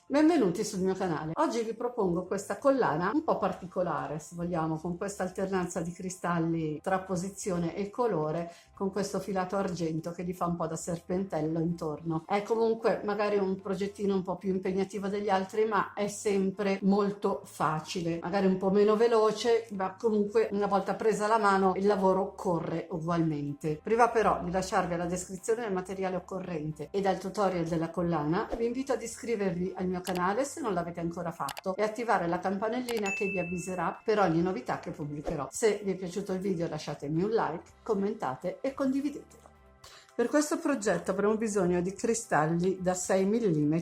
Benvenuti sul mio canale. Oggi vi propongo questa collana un po' particolare, se vogliamo, con questa alternanza di cristalli tra posizione e colore, con questo filato argento che gli fa un po' da serpentello intorno. È comunque magari un progettino un po' più impegnativo degli altri, ma è sempre molto facile, magari un po' meno veloce, ma comunque una volta presa la mano il lavoro corre ugualmente. Prima però di lasciarvi alla descrizione del materiale occorrente e dal tutorial della collana, vi invito ad iscrivervi al mio canale se non l'avete ancora fatto e attivare la campanellina che vi avviserà per ogni novità che pubblicherò. Se vi è piaciuto il video lasciatemi un like, commentate e condividetelo. Per questo progetto avremo bisogno di cristalli da 6 mm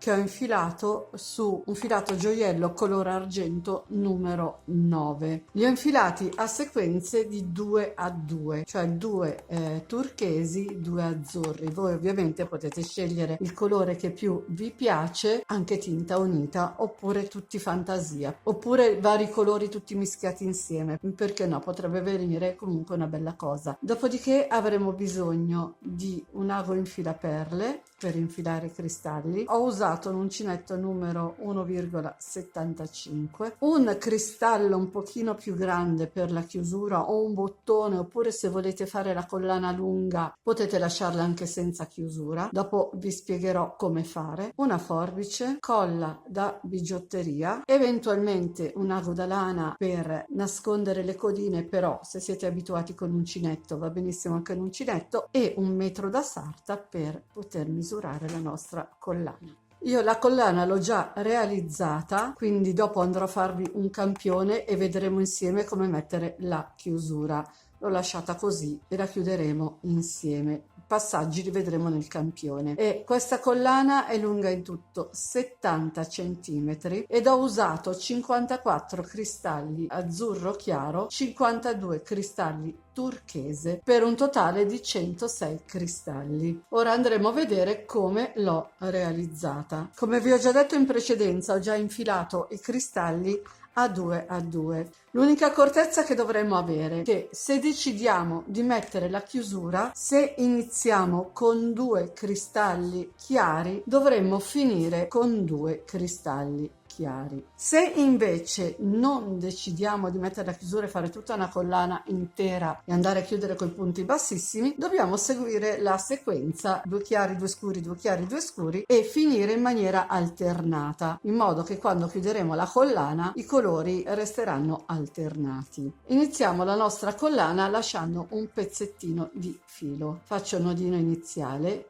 che ho infilato su un filato gioiello color argento numero 9. Li ho infilati a sequenze di 2 a 2, cioè 2 turchesi, 2 azzurri. Voi ovviamente potete scegliere il colore che più vi piace, anche tinta unita, oppure tutti fantasia, oppure vari colori tutti mischiati insieme, perché no, potrebbe venire comunque una bella cosa. Dopodiché avremo bisogno di un ago infilaperle per infilare i cristalli. Ho usato un uncinetto numero 1,75, un cristallo un pochino più grande per la chiusura o un bottone, oppure se volete fare la collana lunga potete lasciarla anche senza chiusura, dopo vi spiegherò come fare, una forbice, colla da bigiotteria, eventualmente un ago da lana per nascondere le codine, però se siete abituati con l'uncinetto va benissimo anche l'uncinetto, e un metro da sarta per poter misurare la nostra collana. Io la collana l'ho già realizzata, quindi dopo andrò a farvi un campione e vedremo insieme come mettere la chiusura. L'ho lasciata così e la chiuderemo insieme. I passaggi li vedremo nel campione. E questa collana è lunga in tutto 70 cm ed ho usato 54 cristalli azzurro chiaro, 52 cristalli turchese per un totale di 106 cristalli. Ora andremo a vedere come l'ho realizzata. Come vi ho già detto in precedenza, ho già infilato i cristalli a 2 a 2. L'unica accortezza che dovremmo avere è che se decidiamo di mettere la chiusura, se iniziamo con 2 cristalli chiari, dovremmo finire con 2 cristalli chiari. Se invece non decidiamo di mettere la chiusura e fare tutta una collana intera e andare a chiudere coi punti bassissimi, dobbiamo seguire la sequenza 2 chiari, 2 scuri, 2 chiari, 2 scuri e finire in maniera alternata, in modo che quando chiuderemo la collana i colori resteranno alternati. Iniziamo la nostra collana lasciando un pezzettino di filo. Faccio il nodino iniziale.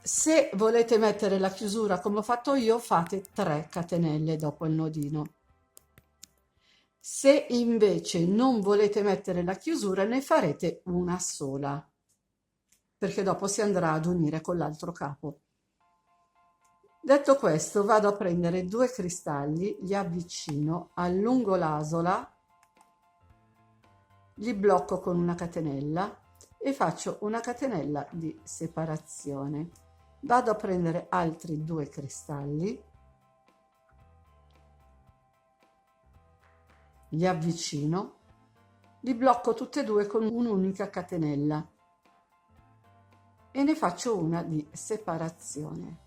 Se volete mettere la chiusura come ho fatto io, fate 3 catenelle dopo il nodino. Se invece non volete mettere la chiusura, ne farete una sola, perché dopo si andrà ad unire con l'altro capo. Detto questo, vado a prendere 2 cristalli, li avvicino, allungo l'asola, li blocco con una catenella e faccio una catenella di separazione. Vado a prendere altri 2 cristalli, li avvicino, li blocco tutti e due con un'unica catenella e ne faccio una di separazione.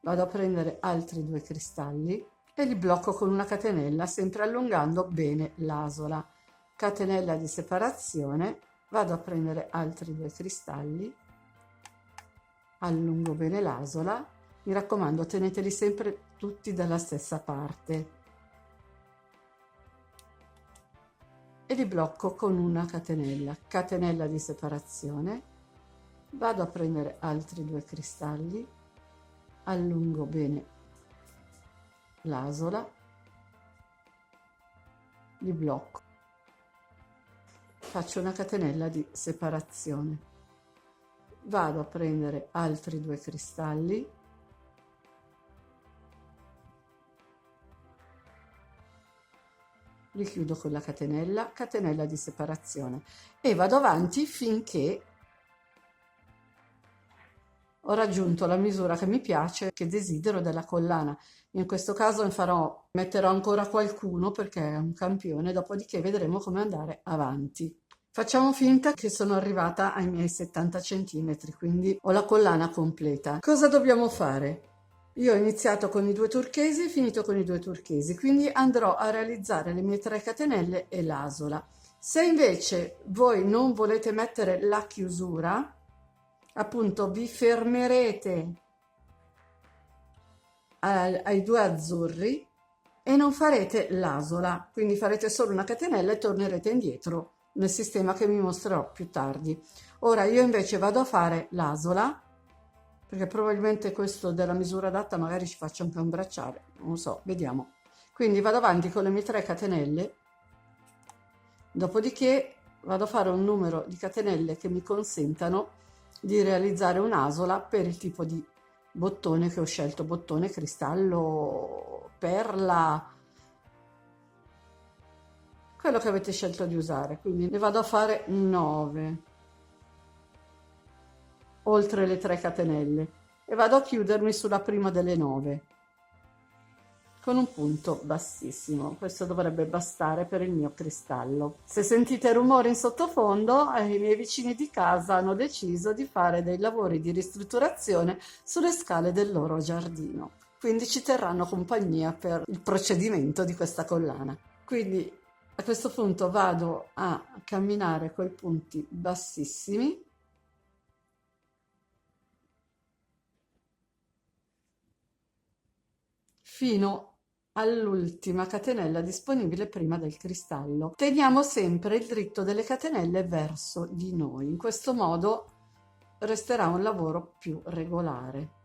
Vado a prendere altri 2 cristalli e li blocco con una catenella, sempre allungando bene l'asola. Catenella di separazione, vado a prendere altri 2 cristalli, allungo bene l'asola, mi raccomando teneteli sempre tutti dalla stessa parte e li blocco con una catenella. Catenella di separazione, vado a prendere altri 2 cristalli, allungo bene l'asola, li blocco, faccio una catenella di separazione. Vado a prendere altri 2 cristalli, li chiudo con la catenella di separazione e vado avanti finché ho raggiunto la misura che mi piace, che desidero della collana. In questo caso metterò ancora qualcuno perché è un campione, dopodiché vedremo come andare avanti. Facciamo finta che sono arrivata ai miei 70 centimetri, quindi ho la collana completa. Cosa dobbiamo fare? Io ho iniziato con i 2 turchesi e finito con i 2 turchesi, quindi andrò a realizzare le mie 3 catenelle e l'asola. Se invece voi non volete mettere la chiusura, appunto vi fermerete ai 2 azzurri e non farete l'asola, quindi farete solo una catenella e tornerete indietro nel sistema che vi mostrerò più tardi. Ora io invece vado a fare l'asola, perché probabilmente questo della misura adatta magari ci faccio anche un bracciale, non lo so, vediamo. Quindi vado avanti con le mie 3 catenelle, dopodiché vado a fare un numero di catenelle che mi consentano di realizzare un'asola per il tipo di bottone che ho scelto, bottone, cristallo, perla, quello che avete scelto di usare. Quindi ne vado a fare 9 oltre le 3 catenelle e vado a chiudermi sulla prima delle 9 con un punto bassissimo. Questo dovrebbe bastare per il mio cristallo. Se sentite rumori in sottofondo, i miei vicini di casa hanno deciso di fare dei lavori di ristrutturazione sulle scale del loro giardino, quindi ci terranno compagnia per il procedimento di questa collana. Quindi a questo punto vado a camminare coi punti bassissimi fino all'ultima catenella disponibile prima del cristallo. Teniamo sempre il dritto delle catenelle verso di noi, in questo modo resterà un lavoro più regolare.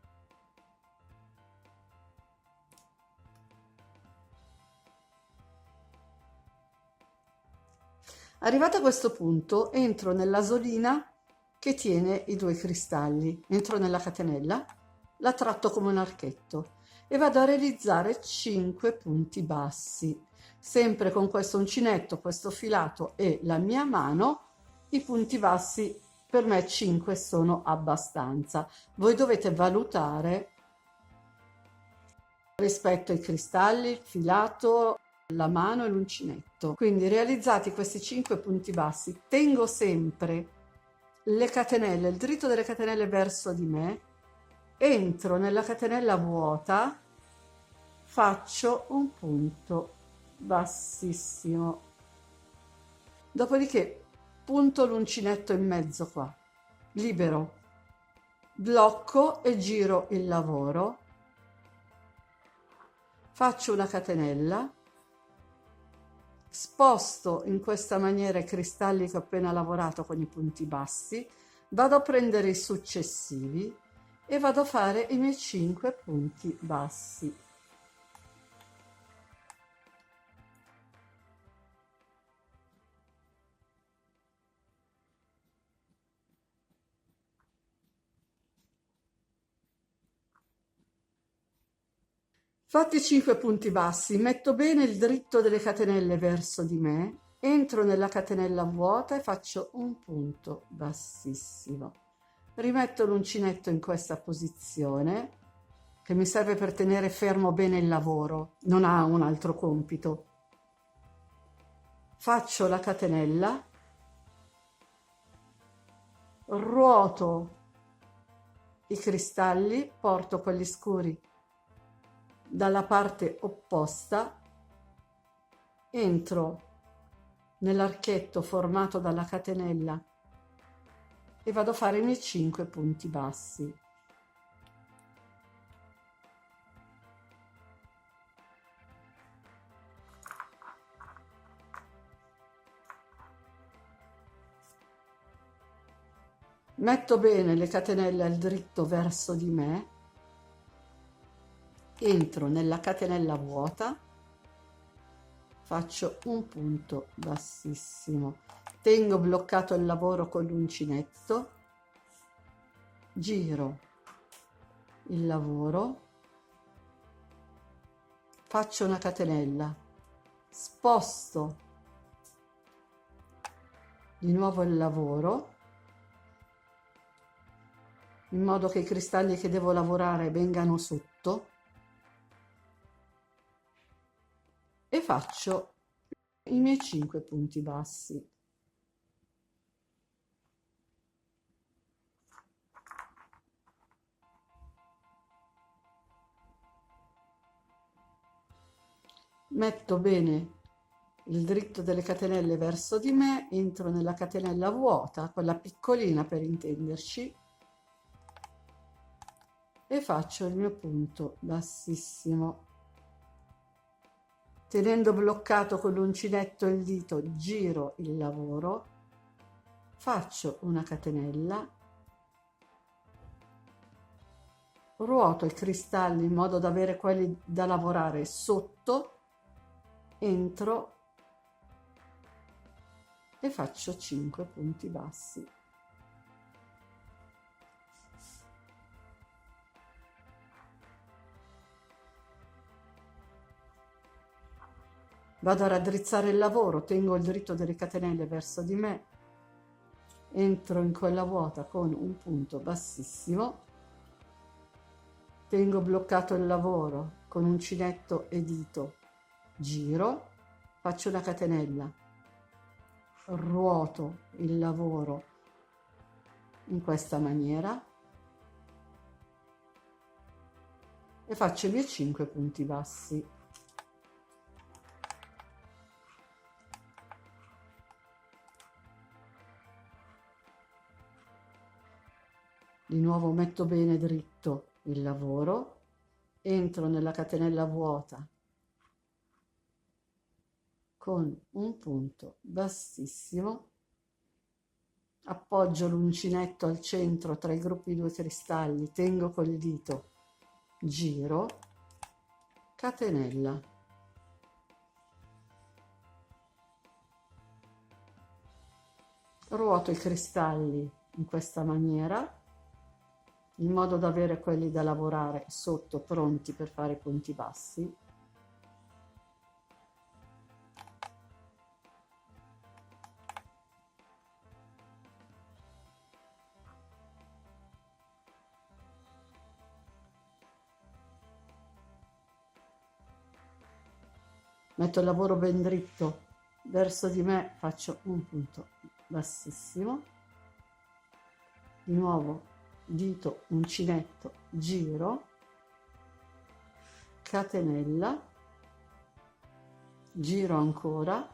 Arrivato a questo punto entro nell'asolina che tiene i 2 cristalli, entro nella catenella, la tratto come un archetto e vado a realizzare 5 punti bassi, sempre con questo uncinetto, questo filato e la mia mano. I punti bassi per me 5 sono abbastanza. Voi dovete valutare rispetto ai cristalli, il filato, la mano e l'uncinetto. Quindi realizzati questi 5 punti bassi, tengo sempre le catenelle, il dritto delle catenelle verso di me, entro nella catenella vuota, faccio un punto bassissimo, dopodiché punto l'uncinetto in mezzo qua, libero, blocco e giro il lavoro, faccio una catenella, sposto in questa maniera i cristalli che ho appena lavorato con i punti bassi, vado a prendere i successivi e vado a fare i miei 5 punti bassi. Fatti i 5 punti bassi, metto bene il dritto delle catenelle verso di me, entro nella catenella vuota e faccio un punto bassissimo. Rimetto l'uncinetto in questa posizione che mi serve per tenere fermo bene il lavoro, non ha un altro compito. Faccio la catenella, ruoto i cristalli, porto quelli scuri dalla parte opposta, entro nell'archetto formato dalla catenella e vado a fare i miei 5 punti bassi. Metto bene le catenelle al dritto verso di me, entro nella catenella vuota, faccio un punto bassissimo, tengo bloccato il lavoro con l'uncinetto, giro il lavoro, faccio una catenella, sposto di nuovo il lavoro in modo che i cristalli che devo lavorare vengano sotto e faccio i miei 5 punti bassi. metto bene il dritto delle catenelle verso di me, entro nella catenella vuota, quella piccolina per intenderci, e faccio il mio punto bassissimo. Tenendo bloccato con l'uncinetto il dito, giro il lavoro, faccio una catenella, ruoto i cristalli in modo da avere quelli da lavorare sotto, entro e faccio 5 punti bassi. Vado a raddrizzare il lavoro, tengo il dritto delle catenelle verso di me, entro in quella vuota con un punto bassissimo, tengo bloccato il lavoro con uncinetto e dito, giro, faccio una catenella, ruoto il lavoro in questa maniera e faccio i miei 5 punti bassi. Di nuovo metto bene dritto il lavoro, entro nella catenella vuota con un punto bassissimo, appoggio l'uncinetto al centro tra i gruppi di 2 cristalli, tengo col dito, giro, catenella. Ruoto i cristalli in questa maniera, in modo da avere quelli da lavorare sotto pronti per fare i punti bassi. Metto il lavoro ben dritto verso di me, faccio un punto bassissimo, di nuovo dito, uncinetto, giro, catenella, giro ancora,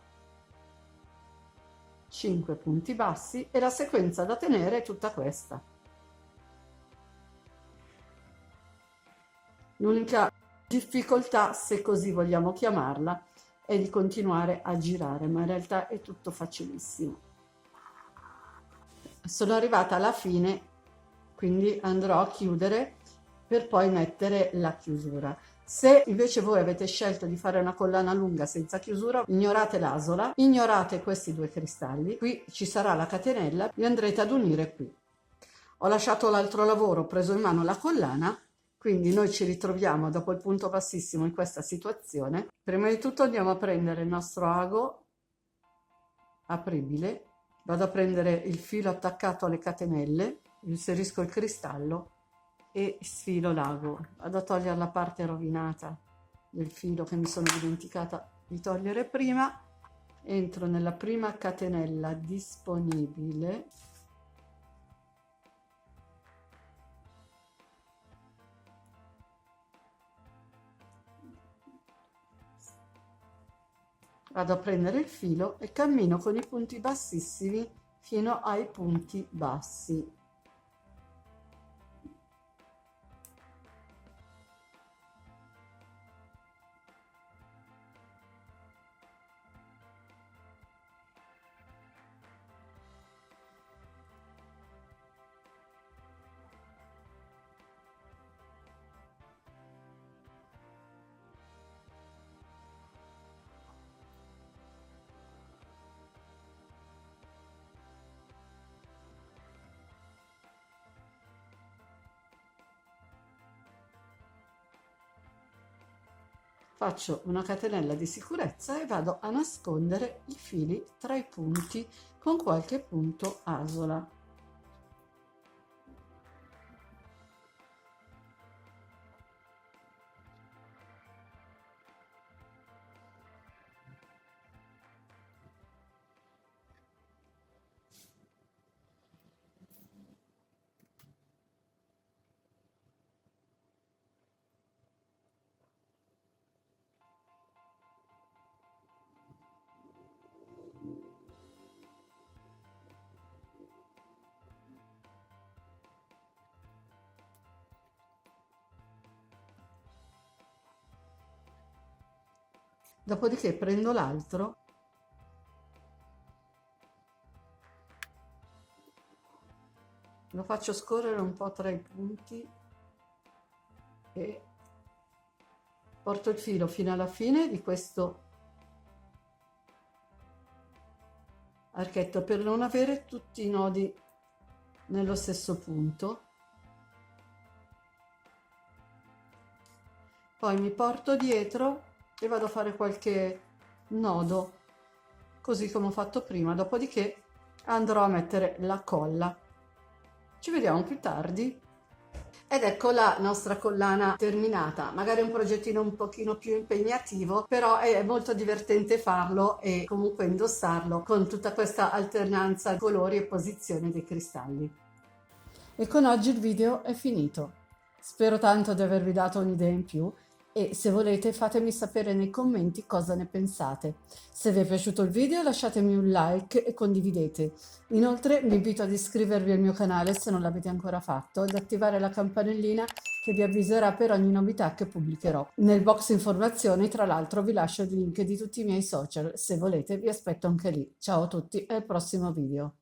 5 punti bassi e la sequenza da tenere è tutta questa. L'unica difficoltà, se così vogliamo chiamarla, è di continuare a girare, ma in realtà è tutto facilissimo. Sono arrivata alla fine, quindi andrò a chiudere per poi mettere la chiusura. Se invece voi avete scelto di fare una collana lunga senza chiusura, ignorate l'asola, ignorate questi 2 cristalli, qui ci sarà la catenella, li andrete ad unire qui. Ho lasciato l'altro lavoro, ho preso in mano la collana, quindi noi ci ritroviamo dopo il punto bassissimo in questa situazione. Prima di tutto andiamo a prendere il nostro ago apribile, vado a prendere il filo attaccato alle catenelle, inserisco il cristallo e sfilo l'ago. Vado a togliere la parte rovinata del filo che mi sono dimenticata di togliere prima, entro nella prima catenella disponibile, vado a prendere il filo e cammino con i punti bassissimi fino ai punti bassi. Faccio una catenella di sicurezza e vado a nascondere i fili tra i punti con qualche punto asola. Dopodiché prendo l'altro, lo faccio scorrere un po' tra i punti e porto il filo fino alla fine di questo archetto per non avere tutti i nodi nello stesso punto. Poi mi porto dietro e vado a fare qualche nodo, così come ho fatto prima, dopodiché andrò a mettere la colla. Ci vediamo più tardi. Ed ecco la nostra collana terminata, magari un progettino un pochino più impegnativo, però è molto divertente farlo e comunque indossarlo con tutta questa alternanza di colori e posizioni dei cristalli. E con oggi il video è finito. Spero tanto di avervi dato un'idea in più e se volete fatemi sapere nei commenti cosa ne pensate. Se vi è piaciuto il video lasciatemi un like e condividete. Inoltre vi invito ad iscrivervi al mio canale se non l'avete ancora fatto ed attivare la campanellina che vi avviserà per ogni novità che pubblicherò. Nel box informazioni tra l'altro vi lascio il link di tutti i miei social, se volete vi aspetto anche lì. Ciao a tutti e al prossimo video.